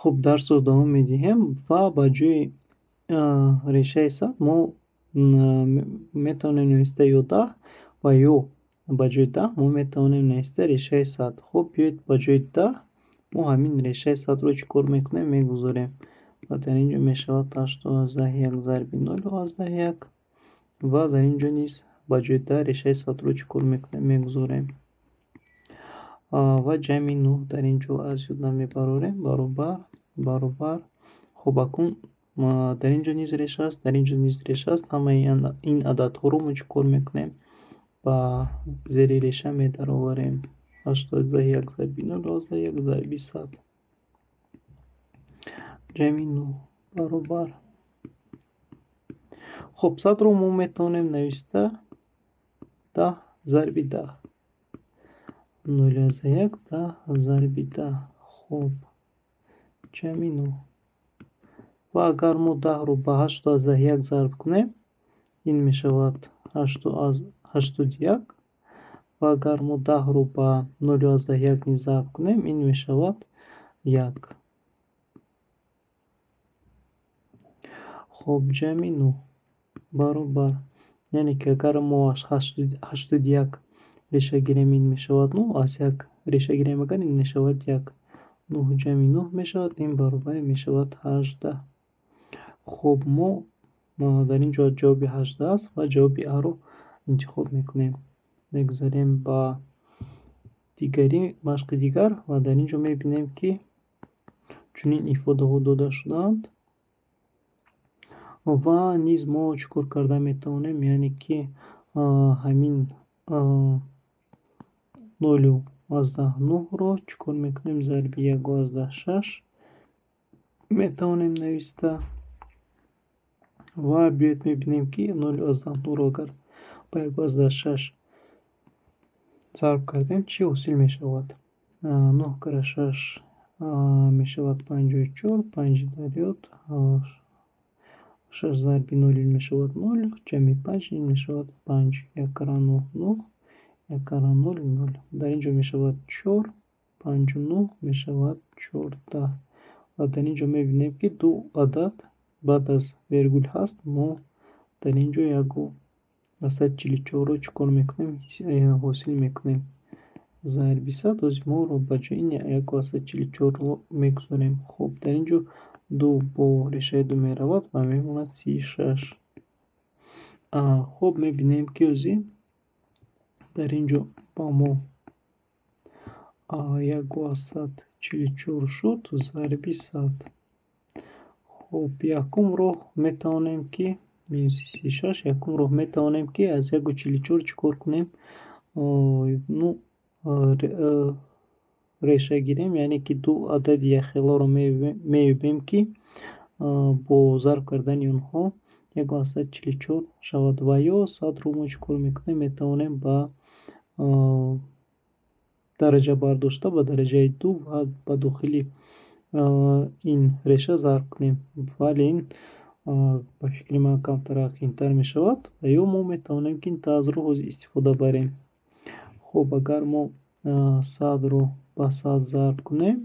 хуб дарсро давом медиҳем ва ба ҷои решаи 100 мо метавонем нависта ё 10 ва ё ба ҷои 10 мо метавонем нависта решаи 100. Хуб биёед ба ҷои 10 мо ҳамин решаи 100-ро чӣ кор мекунем? Мегузорем ва дар ин ҷо мешавад 8.1 зарби 0.1 ва дар ин ҷо низ ба ҷои 10 решаи 100-ро чӣ кор мекунем? Мегузорем ва ҷамъи 9 дар ин ҷо аз ёдам мебарорем баробар. Хуб акнун дар ин ҷо низ реша аст, дар ин ҷо низ реша аст. Ҳамаи ин ададҳоро мо чӣ кор мекунем? Ба зери реша медароварем. 8.1 зарби 0.1 зарби 100 ҷамъи 9 баробар. хуб 100-ро мо метавонем нависта 10 зарби 10 0.1 10 зарби 10. хуб ҷамъи 9 ва агар мо 10-ро ба 8.1 зарб кунем, ин мешавад 8.1 ва агар мо 10-ро ба 0.1 низ зарб кунем, ин мешавад 1. хуб ҷамъи 9 баробар. Яъне ки агар мо 81 реша гирем, ин мешавад 9, аз 1 реша гирем агар, ин мешавад 1. 9 ҷамъи 9 мешавад, ин баробари мешавад 18. хуб мо дар ин ҷо ҷавоби 18 аст ва ҷавоби А-ро интихоб мекунем. Мегузарем ба дигари машқи дигар ва дар ин ҷо мебинем ки чунин ифодаҳо дода шудаанд ва низ мо чӣ кор карда метавонем? Яъне ки ҳамин 0.9-ро чӣ кор мекунем? Зарби 1.6 метавонем нависта ва биёед мебинем ки 0.9-ро агар ба 1.6 зарб кардем, чӣ ҳосил мешавад? 9 кара 6 мешавад 54, 5 дарёд 6 зарби 0 ин мешавад 0, ҷамъи 5 ин мешавад 5. 1 кара 9 9, 1 кара 0 0. Дар ин ҷо мешавад 4, 5 9 мешавад 14. ва дар ин ҷо мебинем ки ду адад баъд аз вергул ҳаст. Мо дар ин ҷо 1.44-ро чӣ кор мекунем? Ҳосил мекунем. Зарби 100 ози моро ба ҷои 1.44-ро мегузорем. хуб дар ин ҷо 2 бо решаи 2 меравад ва мемонад 36. хуб мебинем ки ози дар ин ҷо ба мо 1.44 шуд зарби 100. хуб якум роҳ метавонем ки -36, якум роҳ метавонем ки аз 1.44 чӣ кор кунем? Реша гирем, яъне ки ду адади яхеларо меёбем ки бо зарб кардани онҳо 1.44 шавад ва ё 100-ро мо чӣ кор мекунем? Метавонем ба дараҷа бардошта ба дараҷаи 2 ва ба дохили ин реша зарб кунем, вале ин ба фикри ман камтар рақимтар мешавад ва ё мо метавонем ки ин тарз роҳ истифода барем. хуб агар мо 100-ро ба 100 зарб кунем,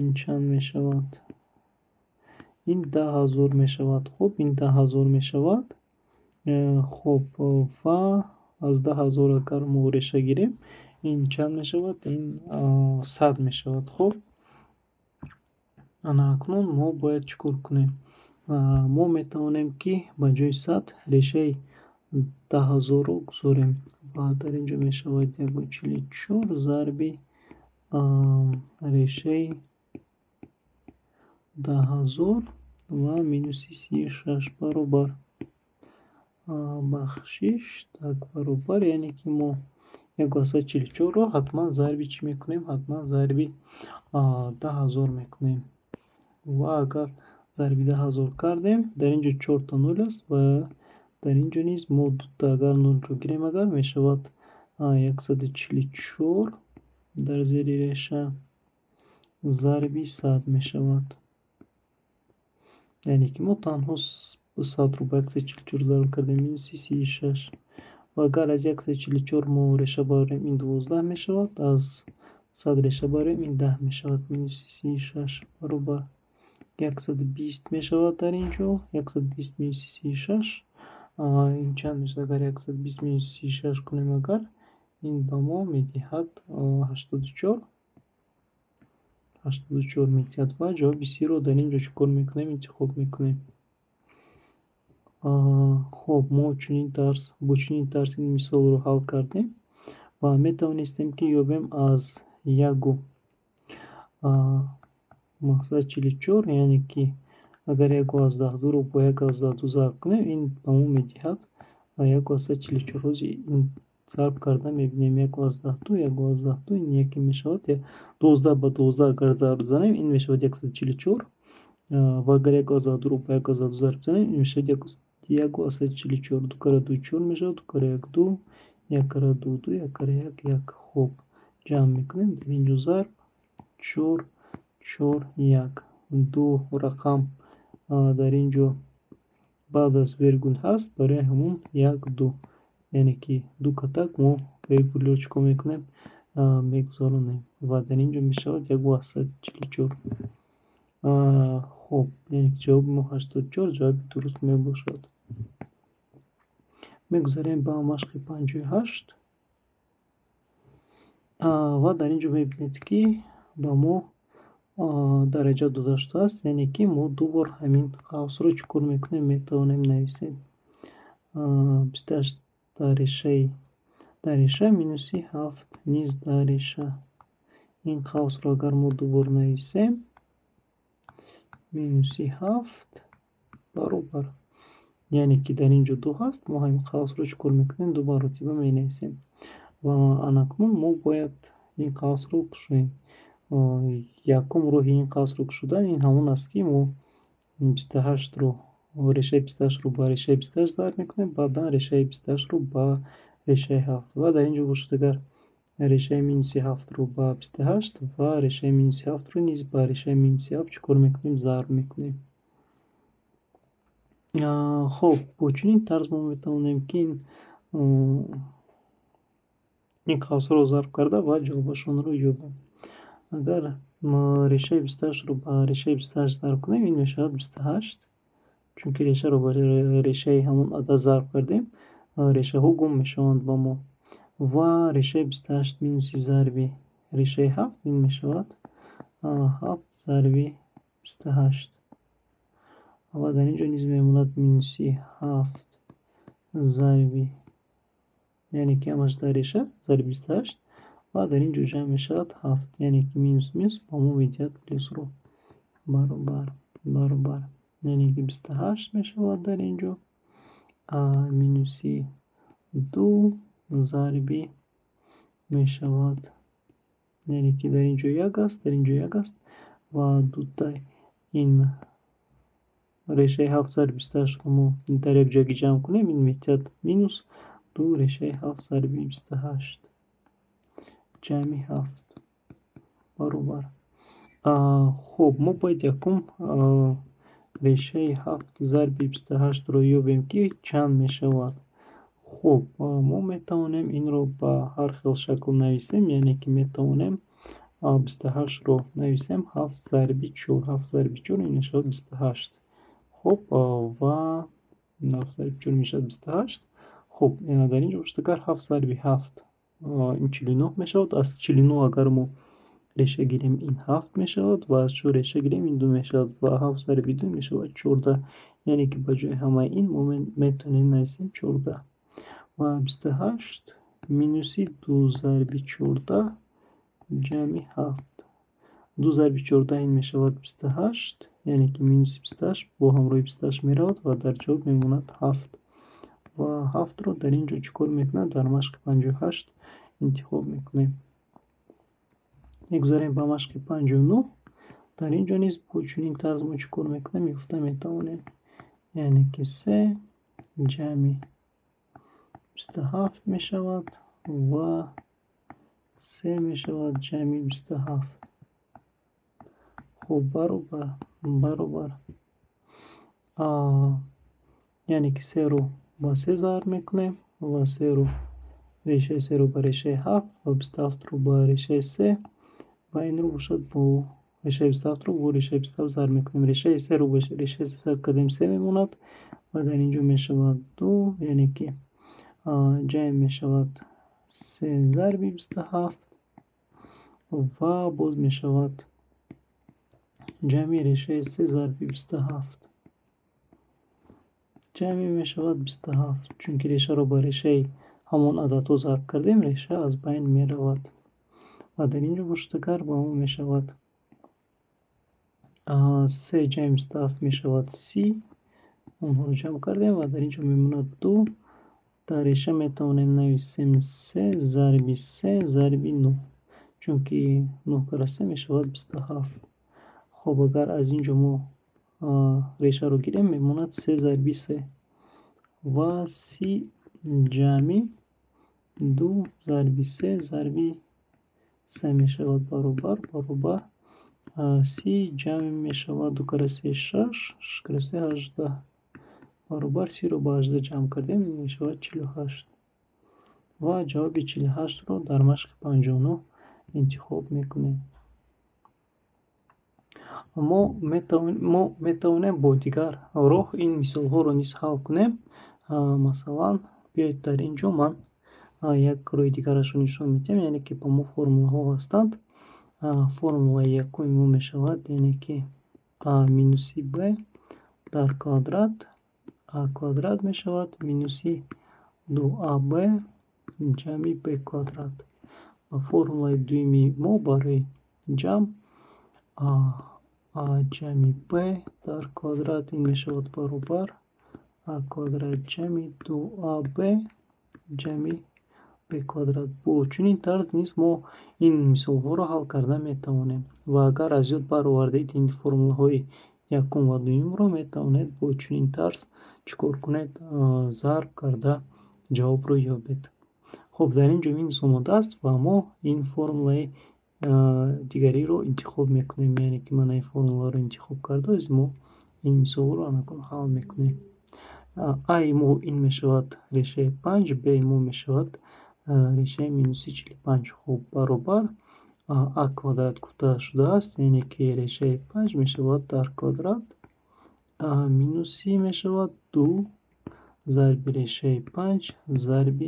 ин чанд мешавад? Ин 10,000 мешавад. хуб ин 10,000 мешавад. хуб ва аз 10,000 агар мо реша гирем, ин чанд мешавад? Ин 100 мешавад. хуб ана акнун мо бояд чӣ кор кунем? Мо метавонем ки ба ҷои 100 решаи 10,000-ро гузорем ва дар ин ҷо мешавад 1.44 зарби решаи 10,000 ва минуси 36 баробар бахшиш так баробар, яъне ки мо 1.44-ро ҳатман зарби чӣ мекунем? Ҳатман зарби 10,000 мекунем ва агар зарби 10,000 кардем, дар ин ҷо 4 та 0 аст ва дар ин ҷо низ мо 2 та агар 0-ро гирем агар мешавад 144 дар зери реша зарби 100 мешавад. Яъне ки мо танҳо 100-ро ба 144 зарб кардем, минуси 36 ва агар аз 144 мо реша барем, ин 12 мешавад. Аз 100 реша барем, ин 10 мешавад. минуси 36 баробар 120 мешавад дар ин ҷо. 120 минуси 36 ин чанд мешавад? Агар 120 минуси 36 кунем, агар ин ба мо медиҳад 84. 84 медиҳад ва ҷавоби С-ро дар ин ҷо чӣ кор мекунем? Интихоб мекунем. хуб, мо бо чунин тарз ин мисолро ҳал кардем ва метавонистем ки ёбем аз 1,44, яъне ки агар 1,12ро бо 1,12 зарб кунем, ин ба мо медиҳад 1,44. ҳозир ин зарб карда мебинем 1,12, 1,12 ин яке мешавад 12 ба 12 агар зарб занем, ин мешавад 144 ва агар 1,12ро ба 1,12 зарб занем, ин мешавад 1,44. 2 кара 2 4 мешавад, 2 кара 1 2, 1 кара 2 2, 1 кара 1 1. хуб, ҷамъ мекунем. Дар ин ҷо зарб 4 4 1. 2 рақам дар ин ҷо баъд аз вергул ҳаст, барои ҳамон 1 2, яъне ки 2 катак мо вергулро чӣ кор мекунем? Мегузаронем ва дар ин ҷо мешавад 1,44. хуб, яъне ки ҷавоби мо 84 ҷавоби дуруст мебошад. мегузарем ба машқи 58 ва дар ин ҷо мебинед ки ба мо дараҷа дода шудааст, яъне ки мо ду бор ҳамин қавсро чӣ кор мекунем? Метавонем нависем 28 дар реша минуси 7 низ дар реша. ин қавсро агар мо ду бор нависем, минуси 7 баробар, яъне ки дар ин ҷо 2 ҳаст, мо ҳамин қавсро чӣ кор мекунем? Ду маротиба менависем ва анакнун мо бояд ин қавсро кушоем. якум роҳи ин қавсро кушодан ин ҳамон аст, ки мо 28ро решаи 28ро ба решаи 28 зарб мекунем, баъдан решаи 28ро ба решаи 7 ва дар ин ҷо бошад, агар решаи минуси 7ро ба 28 ва решаи минуси 7ро низ ба решаи минуси 7 чӣ кор мекунем? Зарб мекунем. хуб, бо чунин тарз мо метавонем ки ин қавсҳоро зарб карда ва ҷавобашонро ёбем. агар решаи 28ро ба решаи 28 зарб кунем, ин мешавад 28, чунки решаро ба решаи ҳамон адад зарб кардем, решаҳо гум мешаванд ба мо ва решаи 28 минуси зарби решаи 7 ин мешавад 7 зарби 28 ва дар ин ҷо низ мемонад минуси 7 зарби, яъне ки ҳамаш дар реша зарби 28 ва дар ин ҷо ҷамъ мешавад 7, яъне ки минус минус ба мо медиҳад плюсро. баробар, яъне ки 28 мешавад дар ин ҷо минуси 2 зарби мешавад, яъне ки дар ин ҷо 1 аст, дар ин ҷо 1 аст ва дутай ин решаи 7 зарби 28ро мо дар як ҷойгӣ ҷамъ кунем, ин медиҳад минус 2 решаи 7 зарби 28. ҷамъи 7 баробар. хуб, мо бояд якум решаи 7 зарби 28ро ёбем ки чанд мешавад. хуб, мо метавонем инро ба ҳар хел шакл нависем, яъне ки метавонем 28ро нависем 7 зарби 4. 7 зарби 4 ин мешавад 28. хуб, ва 7 зарби 4 мешавад 28. хуб, дар ин ҷо бошад, агар 7 зарби 7 ин 49 мешавад. Аз 49 агар мо реша гирем, ин 7 мешавад ва аз 4 реша гирем, ин 2 мешавад ва 7 зарби 2 мешавад 14, яъне ки ба ҷои ҳамаи ин мо метавонем нависем 14 ва 28 минуси 2 зарби 14 ҷамъи 7. 2 зарби 14 ин мешавад 28, яъне ки минуси 28 бо ҳамроҳи 28 меравад ва дар ҷавоб мемонад 7 ва 7ро дар ин ҷо чӣ кор мекунем? Дар машқи 58 интихоб мекунем. мегузарем ба машқи 59. дар ин ҷо низ бо чунин тарз мо чӣ кор мекунем? Ёфта метавонем, яъне ки 3 ҷамъи 27 мешавад ва 3 мешавад ҷамъи 27. хуб, баробар, яъне ки 3ро ба 3 зарб мекунем ва 3ро решаи 3ро ба решаи 7 ва 27ро ба решаи 3 و این رو باشد با ریشه 27 رو با ریشه 27 ضرب میکنیم. ریشه 3 رو باشه ریشه 3 کردیم 3 میموند و در اینجا میشود 2 یعنی که جمع میشود 3 ضرب 27 و باز میشود جمع ریشه 3 ضرب 27 جمع میشود 27 چون که ریشه رو با ریشه همون عدد رو ضرب کردیم ریشه از بین می رود و در اینجا پشتکار با اون می شود 3 جمع 27 می شود 30 اونها رو جمع کردیم و در اینجا می ماند 2 در ریشه می توانیم نویسیم 3 ضرب 3 ضرب 9 چون که 9 کره 3 می شود 27. خب اگر از اینجا ما ریشه رو گیریم می ماند 3 ضرب 3 و 30 جمع 2 ضرب 3 ضرب 3 می شود برابر 30 جمع می شود 2 کره 3 6 6 کره 3 18 برابر 30 رو با 18 جمع کردیم می شود 48 و جواب 48 رو در مشق 59 انتخاب میکنیم. ما میتوانیم با دیگر راه این مثال ها رو نیز حل کنیم. مثلا بیایید در اینجا من یک راه دیگرش رو نشون میدم یعنی که با ما فرموله ها هستند. فرموله یکم ما میشود یعنی که a مینوسی b در کвадрат a کвадрат میشود مینوسی 2ab جمع b کвадрат و فرموله دومی ما برای جمع a جمع b در کвадрат این میشود برابر a کвадрат جمع 2ab جمع b کвадрат. با چنین طرز نیز ما این مثال ها را حل کرده میتوانیم و اگر از یاد برآورده این فرمول های یکم و دوم را میتوانید با چنین طرز چیکار کنید ضرب کرده جواب رو یابید. خب در اینجا این آماده است و ما این فرمول دیگری رو انتخاب میکنیم یعنی که من این فرمول رو انتخاب کرده از ما این مثال رو انکن حل میکنیم. a مو این میشود ریشه 5 b مو میشود ریشه مینوس 45. خب برابر a کвадрат گفته شده است یعنی که ریشه 5 میشود در کвадрат مینوسی میشود 2 ضرب ریشه 5 ضرب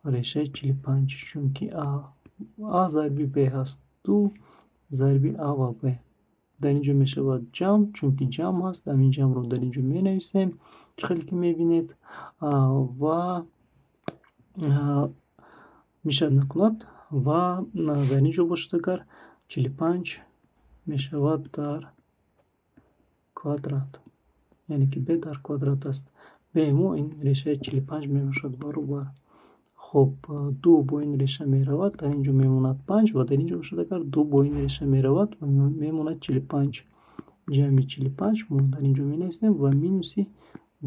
ریشه 45 چون که a ضرب b هست 2 ضرب a و b در اینجا میشود جمع چون که جمع هست همین جمع رو در اینجا می نویسیم چخیلی که میبینید و میشد نکند و در اینجا باشد اگر 45 میشود در کвадрат یعنی که b در کвадрат است b مو این ریشه 45 میشود برابر. خب 2 با این ریشه میرود در اینجا میموند 5 و در اینجا باشد اگر 2 با این ریشه میرود و میموند 45 جمع 45 ما در اینجا می نویسیم و مینوسی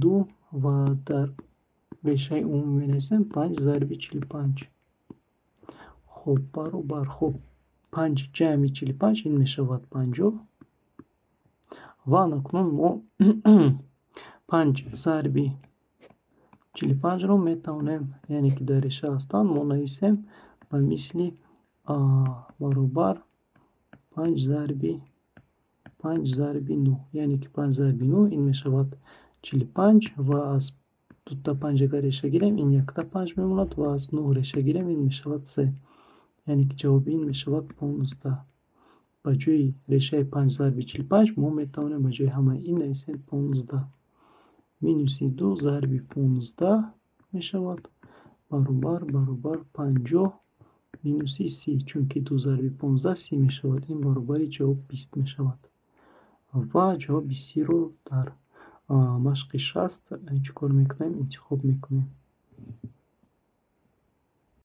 2 و در ریشه اون می نویسیم 5 ضرب 45. خب برابر خب 5 جمع 45 این می شود 50 و نکنون ما 5 ضرب 45 رو می توانیم یعنی که در ریشه هستند ما نویسیم و مثل برابر 5 ضرب 9 یعنی که 5 ضرب 9 این می شود 45 و از 2 تا 5 اگر ریشه گیریم این 1 تا 5 می ماند و از 9 ریشه گیریم این می شود 3 یعنی که جواب این می شود 15. با جای ریشه 5 ضرب 45 ما می توانیم با جای همه این نویسیم 15 مینوس 2 ضرب 15 می شود برابر 50 مینوس 30 چون که 2 ضرب 15 30 می شود این برابر جواب 20 می شود و جواب 20 رو در مشق 60 چیکار میکنیم انتخاب میکنیم.